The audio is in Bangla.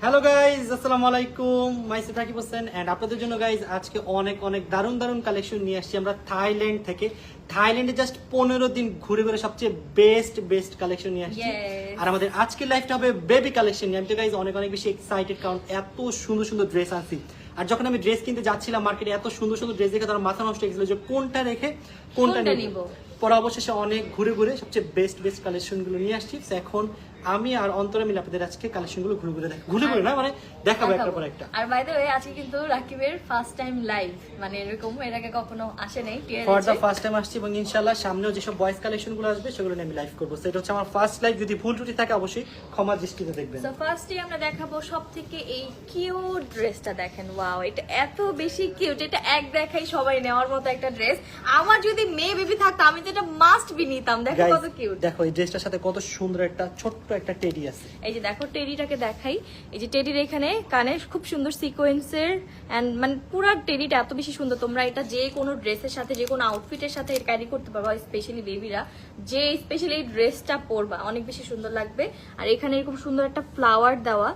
হ্যালো গাইজ, আসসালামু আলাইকুম। মাইসেলফ রাকিব হোসেন এন্ড আপনাদের জন্য গাইজ আজকে অনেক অনেক দারুণ দারুণ কালেকশন নিয়ে আসছি আমরা থাইল্যান্ড থেকে। থাইল্যান্ডে জাস্ট 15 দিন ঘুরে ঘুরে সবচেয়ে বেস্ট কালেকশন নিয়ে আসছি। Yes. আর আমাদের আজকের লাইফটা হবে বেবি কালেকশন নিয়ে। আমি তো গাইজ অনেক অনেক বেশি এক্সাইটেড, কারণ এত সুন্দর সুন্দর ড্রেস আনছি। আর যখন আমি ড্রেস কিনতে যাচ্ছিলাম মার্কেটে, এত সুন্দর সুন্দর ড্রেস দেখে তার মাথা নষ্ট হয়ে গেছিল যে কোনটা রেখে কোনটা নিব। পরে অবশেষে অনেক ঘুরে ঘুরে সবচেয়ে বেস্ট কালেকশন গুলো নিয়ে আসছি। তো এখন আমি আর অন্তরা মিলে আপনাদের আজকে কালেকশন গুলো ঘুরে ঘুরে না মানে দেখাবো একটার পর একটা। আর বাই দ্য ওয়ে আজকে কিন্তু রাকিবের ফার্স্ট টাইম লাইভ, মানে এরকম এর আগে কখনো আসে নাই। ফর দা ফার্স্ট টাইম আসছি এবং ইনশাআল্লাহ সামনেও যেসব বয়েজ কালেকশন গুলো আসবে সেগুলো নিয়ে আমি লাইভ করবো। সেটা হচ্ছে আমার ফার্স্ট লাইভ, যদি ভুল ত্রুটি থাকে অবশ্যই ক্ষমা দৃষ্টিতে দেখবেন। সো ফার্স্টে আমরা দেখাবো সবথেকে এই কিউট ড্রেসটা। দেখেন, ওয়াও, এটা এত বেশি কিউট। এটা এক দেখাই সবাই নেওয়ার মতো একটা ড্রেস। আমার যদি মেয়ে বেবি থাকতো আমি তো এটা মাস্ট বি নিতাম। দেখো Guys, কত কিউট। দেখো এই ড্রেসটার সাথে কত সুন্দর একটা ছোট্ট একটা টেডি আছে। এই যে দেখো টেডিটাকে দেখাই। এই যে টেডির এখানে কানে খুব সুন্দর সিকোয়েন্সের এন্ড মানে পুরো টেডিটা এত বেশি সুন্দর। তোমরা এটা যে কোনো ড্রেসের সাথে, যে কোনো আউটফিটের সাথে ক্যারি করতে পারবা। স্পেশালি বেবিরা যে স্পেশালি এই ড্রেসটা পরবা অনেক বেশি সুন্দর লাগবে। আর এখানে এরকম সুন্দর একটা ফ্লাওয়ার দেওয়া।